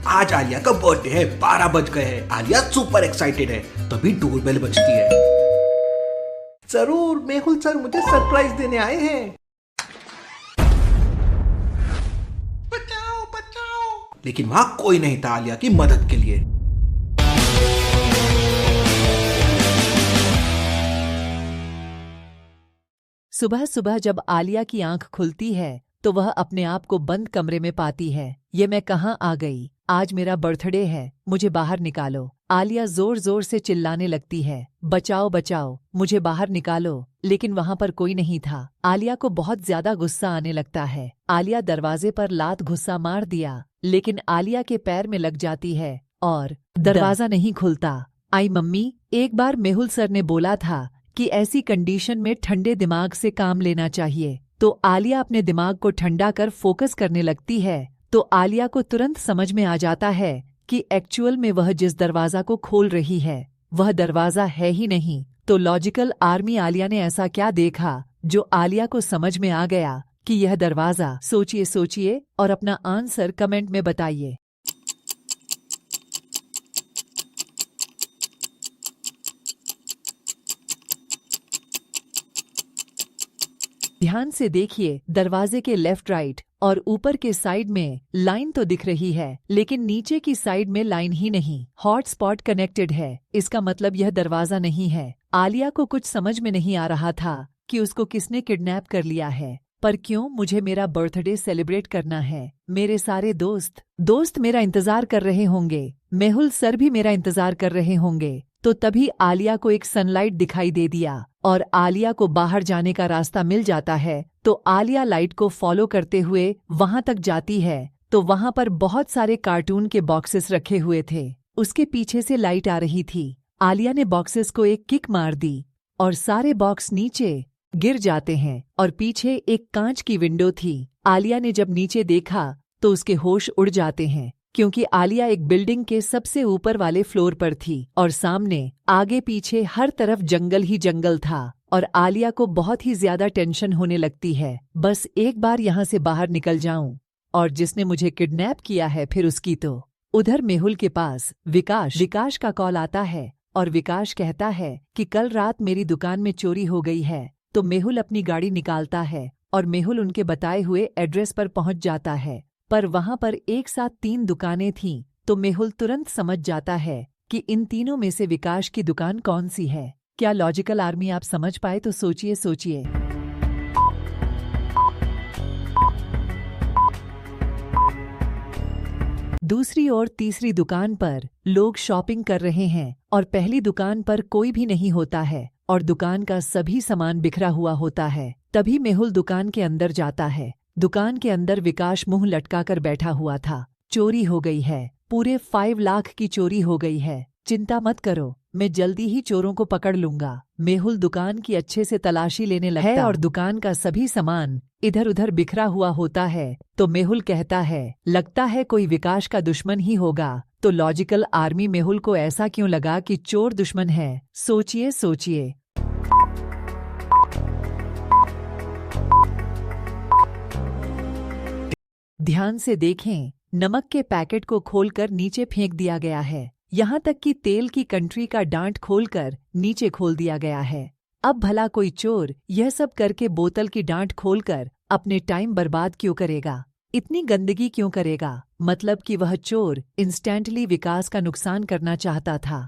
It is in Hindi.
आज आलिया का बर्थडे है, 12 बज गए हैं। आलिया सुपर एक्साइटेड है, तभी डोरबेल बजती है। जरूर मेहुल सर मुझे सरप्राइज देने आए हैं। बचाओ बचाओ। लेकिन वहां कोई नहीं था आलिया की मदद के लिए। सुबह सुबह जब आलिया की आंख खुलती है तो वह अपने आप को बंद कमरे में पाती है। ये मैं कहाँ आ गई? आज मेरा बर्थडे है, मुझे बाहर निकालो। आलिया जोर जोर से चिल्लाने लगती है, बचाओ बचाओ, मुझे बाहर निकालो। लेकिन वहां पर कोई नहीं था। आलिया को बहुत ज्यादा गुस्सा आने लगता है। आलिया दरवाजे पर लात घुस्सा मार दिया, लेकिन आलिया के पैर में लग जाती है और दरवाजा नहीं खुलता। आई मम्मी, एक बार मेहुल सर ने बोला था कि ऐसी कंडीशन में ठंडे दिमाग से काम लेना चाहिए। तो आलिया अपने दिमाग को ठंडा कर फोकस करने लगती है। तो आलिया को तुरंत समझ में आ जाता है कि एक्चुअल में वह जिस दरवाजा को खोल रही है वह दरवाजा है ही नहीं। तो लॉजिकल आर्मी आलिया ने ऐसा क्या देखा जो आलिया को समझ में आ गया कि यह दरवाजा? सोचिए सोचिए और अपना आंसर कमेंट में बताइए। ध्यान से देखिए, दरवाजे के लेफ्ट राइट और ऊपर के साइड में लाइन तो दिख रही है, लेकिन नीचे की साइड में लाइन ही नहीं। हॉट स्पॉट कनेक्टेड है, इसका मतलब यह दरवाजा नहीं है। आलिया को कुछ समझ में नहीं आ रहा था कि उसको किसने किडनैप कर लिया है। पर क्यों? मुझे मेरा बर्थडे सेलिब्रेट करना है। मेरे सारे दोस्त मेरा इंतजार कर रहे होंगे। मेहुल सर भी मेरा इंतजार कर रहे होंगे। तो तभी आलिया को एक सनलाइट दिखाई दे दिया और आलिया को बाहर जाने का रास्ता मिल जाता है। तो आलिया लाइट को फॉलो करते हुए वहां तक जाती है। तो वहां पर बहुत सारे कार्टून के बॉक्सेस रखे हुए थे। उसके पीछे से लाइट आ रही थी। आलिया ने बॉक्सेस को एक किक मार दी और सारे बॉक्स नीचे गिर जाते हैं और पीछे एक कांच की विंडो थी। आलिया ने जब नीचे देखा तो उसके होश उड़ जाते हैं, क्योंकि आलिया एक बिल्डिंग के सबसे ऊपर वाले फ्लोर पर थी और सामने आगे पीछे हर तरफ जंगल ही जंगल था। और आलिया को बहुत ही ज्यादा टेंशन होने लगती है। बस एक बार यहाँ से बाहर निकल जाऊं और जिसने मुझे किडनैप किया है फिर उसकी तो। उधर मेहुल के पास विकास का कॉल आता है और विकास कहता है कि कल रात मेरी दुकान में चोरी हो गई है। तो मेहुल अपनी गाड़ी निकालता है और मेहुल उनके बताए हुए एड्रेस पर पहुंच जाता है। पर वहां पर एक साथ 3 दुकानें थीं। तो मेहुल तुरंत समझ जाता है कि इन तीनों में से विकास की दुकान कौन सी है। क्या लॉजिकल आर्मी आप समझ पाए? तो सोचिए। दूसरी और तीसरी दुकान पर लोग शॉपिंग कर रहे हैं और पहली दुकान पर कोई भी नहीं होता है और दुकान का सभी सामान बिखरा हुआ होता है। तभी मेहुल दुकान के अंदर जाता है। दुकान के अंदर विकास मुंह लटकाकर बैठा हुआ था। चोरी हो गई है, पूरे 5 लाख की चोरी हो गई है। चिंता मत करो, मैं जल्दी ही चोरों को पकड़ लूंगा। मेहुल दुकान की अच्छे से तलाशी लेने लगता है और दुकान का सभी सामान इधर उधर बिखरा हुआ होता है। तो मेहुल कहता है, लगता है कोई विकास का दुश्मन ही होगा। तो लॉजिकल आर्मी मेहुल को ऐसा क्यों लगा कि चोर दुश्मन है? सोचिए। ध्यान से देखें, नमक के पैकेट को खोलकर नीचे फेंक दिया गया है। यहाँ तक कि तेल की कंट्री का डांट खोलकर नीचे खोल दिया गया है। अब भला कोई चोर यह सब करके बोतल की डांट खोलकर अपने टाइम बर्बाद क्यों करेगा? इतनी गंदगी क्यों करेगा? मतलब कि वह चोर इंस्टेंटली विकास का नुकसान करना चाहता था।